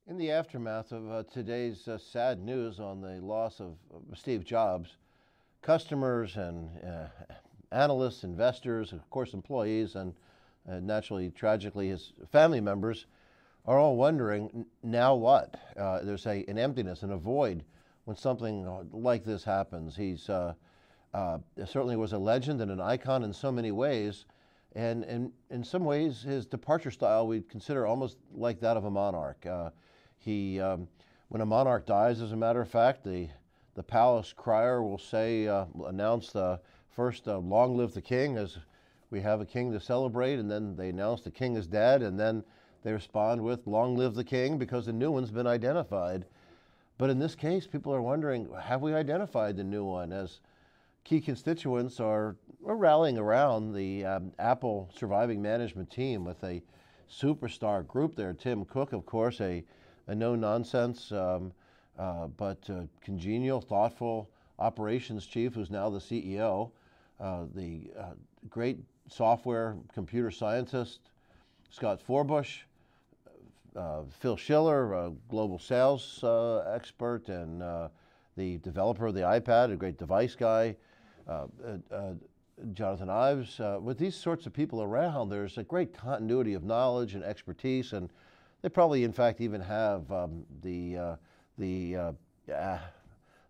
In the aftermath of today's sad news on the loss of Steve Jobs, customers and analysts, investors, of course, employees, and naturally, tragically, his family members are all wondering now what? There's an emptiness and a void when something like this happens. He's certainly was a legend and an icon in so many ways. And in some ways, his departure style we'd consider almost like that of a monarch. When a monarch dies, as a matter of fact, the palace crier will say, announce first, long live the king, as we have a king to celebrate, and then they announce the king is dead, and then they respond with, long live the king, because the new one's been identified. But in this case, people are wondering, have we identified the new one? As key constituents are rallying around the Apple surviving management team with a superstar group there. Tim Cook, of course, a no-nonsense but congenial, thoughtful operations chief who's now the CEO, the great software computer scientist, Scott Forbush, Phil Schiller, a global sales expert, and the developer of the iPad, a great device guy, Jonathan Ives. With these sorts of people around, there's a great continuity of knowledge and expertise, and they probably, in fact, even have the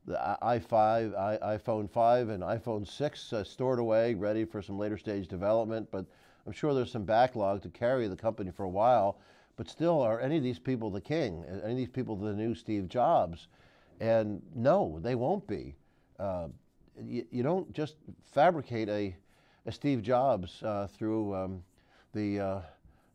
iPhone 5 and iPhone 6 stored away, ready for some later stage development. But I'm sure there's some backlog to carry the company for a while. But still, are any of these people the king? Any of these people the new Steve Jobs? And no, they won't be. You don't just fabricate a Steve Jobs through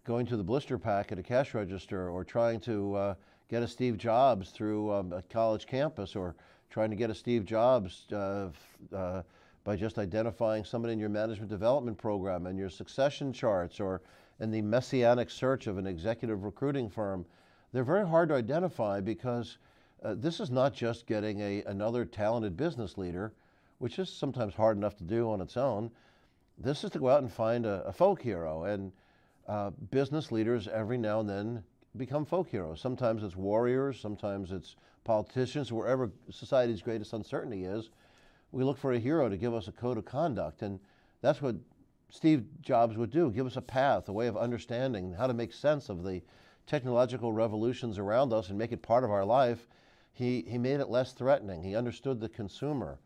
going to the blister pack at a cash register, or trying to get a Steve Jobs through a college campus, or trying to get a Steve Jobs by just identifying somebody in your management development program and your succession charts, or in the messianic search of an executive recruiting firm. They're very hard to identify because this is not just getting another talented business leader, which is sometimes hard enough to do on its own. This is to go out and find a folk hero. And business leaders every now and then become folk heroes. Sometimes it's warriors, sometimes it's politicians. Wherever society's greatest uncertainty is, we look for a hero to give us a code of conduct. And that's what Steve Jobs would do, give us a path, a way of understanding how to make sense of the technological revolutions around us and make it part of our life. He made it less threatening. He understood the consumer.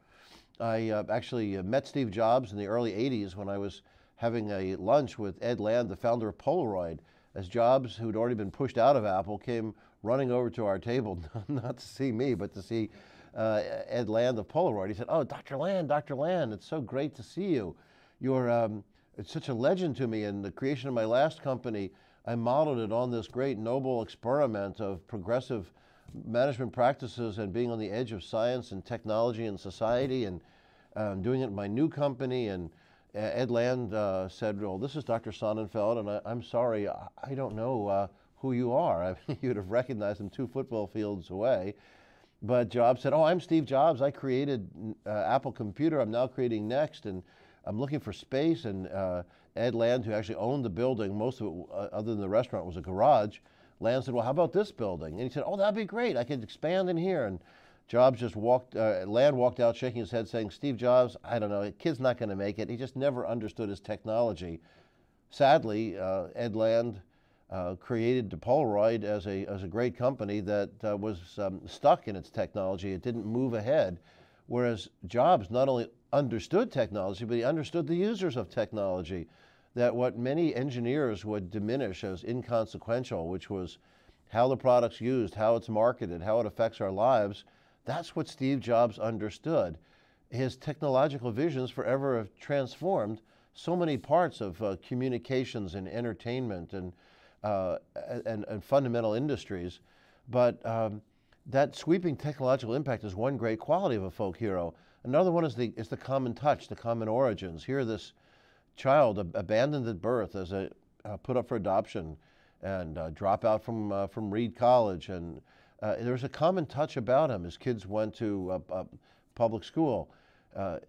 I actually met Steve Jobs in the early 80s when I was having a lunch with Ed Land, the founder of Polaroid, as Jobs, who'd already been pushed out of Apple, came running over to our table, not to see me, but to see Ed Land of Polaroid. He said, "Oh, Dr. Land, it's so great to see you. It's such a legend to me. In the creation of my last company, I modeled it on this great noble experiment of progressive management practices and being on the edge of science and technology and society, and doing it in my new company." And Ed Land said, "Well, this is Dr. Sonnenfeld, and I'm sorry, I don't know who you are." I mean, you'd have recognized him 2 football fields away. But Jobs said, "Oh, I'm Steve Jobs. I created Apple Computer. I'm now creating Next, and I'm looking for space." And Ed Land, who actually owned the building, most of it, other than the restaurant, was a garage. Land said, "Well, how about this building?" And he said, "Oh, that'd be great. I could expand in here." And Jobs just Land walked out shaking his head saying, "Steve Jobs, I don't know, the kid's not going to make it. He just never understood his technology." Sadly, Ed Land created Polaroid as a great company that was stuck in its technology. It didn't move ahead. Whereas Jobs not only understood technology, but he understood the users of technology. That what many engineers would diminish as inconsequential, which was how the product's used, how it's marketed, how it affects our lives, that's what Steve Jobs understood. His technological visions forever have transformed so many parts of communications and entertainment and fundamental industries. But that sweeping technological impact is one great quality of a folk hero. Another one is the common touch, the common origins. Here, this child abandoned at birth as put up for adoption and drop out from Reed College, and there's a common touch about him. His kids went to public school,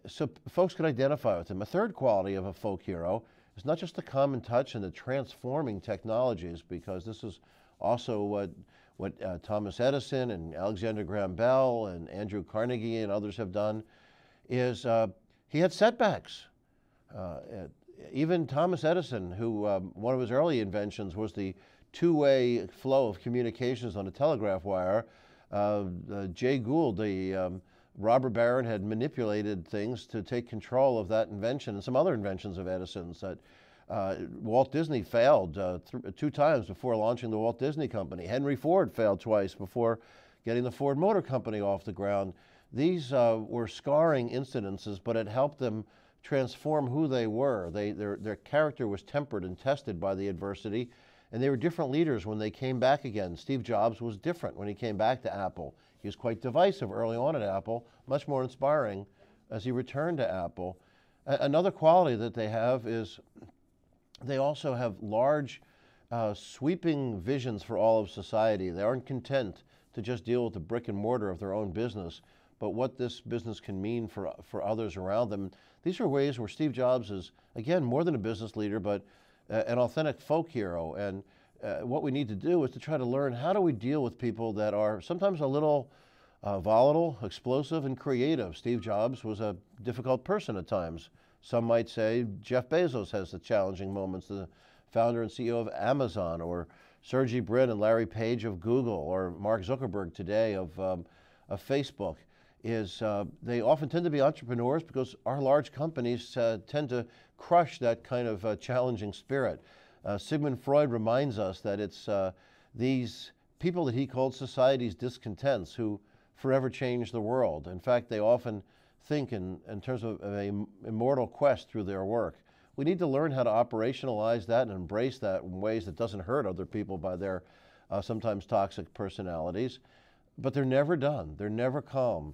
so folks could identify with him. A third quality of a folk hero is not just the common touch and the transforming technologies, because this is also what Thomas Edison and Alexander Graham Bell and Andrew Carnegie and others have done is he had setbacks. Uh, Even Thomas Edison, who one of his early inventions was the two-way flow of communications on a telegraph wire. Jay Gould, the robber baron, had manipulated things to take control of that invention and some other inventions of Edison's. That Walt Disney failed two times before launching the Walt Disney Company. Henry Ford failed twice before getting the Ford Motor Company off the ground. These were scarring incidences, but it helped them transform who they were. Their character was tempered and tested by the adversity, and they were different leaders when they came back again. Steve Jobs was different when he came back to Apple. He was quite divisive early on at Apple, much more inspiring as he returned to Apple. Another quality that they have is they also have large, sweeping visions for all of society. They aren't content to just deal with the brick and mortar of their own business, but what this business can mean for others around them. These are ways where Steve Jobs is, again, more than a business leader, but an authentic folk hero. And what we need to do is to try to learn, how do we deal with people that are sometimes a little volatile, explosive, and creative. Steve Jobs was a difficult person at times. Some might say Jeff Bezos has the challenging moments, the founder and CEO of Amazon, or Sergey Brin and Larry Page of Google, or Mark Zuckerberg today of Facebook. They often tend to be entrepreneurs because our large companies tend to crush that kind of challenging spirit. Sigmund Freud reminds us that it's these people that he called society's discontents who forever change the world. In fact, they often think in terms of an immortal quest through their work. We need to learn how to operationalize that and embrace that in ways that doesn't hurt other people by their sometimes toxic personalities. But they're never done. They're never calm.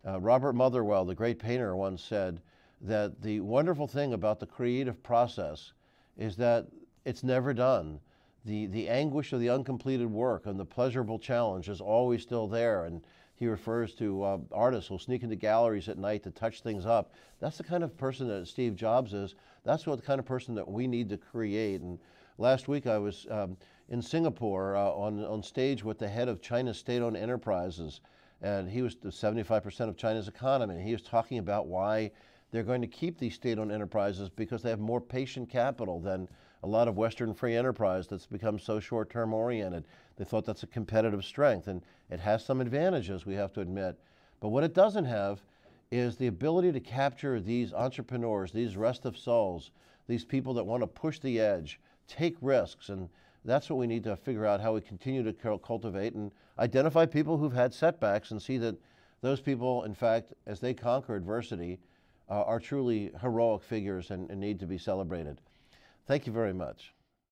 Robert Motherwell, the great painter, once said that the wonderful thing about the creative process is that it's never done. The anguish of the uncompleted work and the pleasurable challenge is always still there. And he refers to artists who sneak into galleries at night to touch things up. That's the kind of person that Steve Jobs is. That's what the kind of person that we need to create. And last week I was in Singapore on stage with the head of China's state-owned enterprises. And he was 75% of China's economy. And he was talking about why they're going to keep these state-owned enterprises, because they have more patient capital than a lot of Western free enterprise that's become so short-term oriented. They thought that's a competitive strength, and it has some advantages, we have to admit. But what it doesn't have is the ability to capture these entrepreneurs, these restive souls, these people that want to push the edge, take risks, and that's what we need to figure out, how we continue to cultivate and identify people who've had setbacks and see that those people, in fact, as they conquer adversity, are truly heroic figures and need to be celebrated. Thank you very much.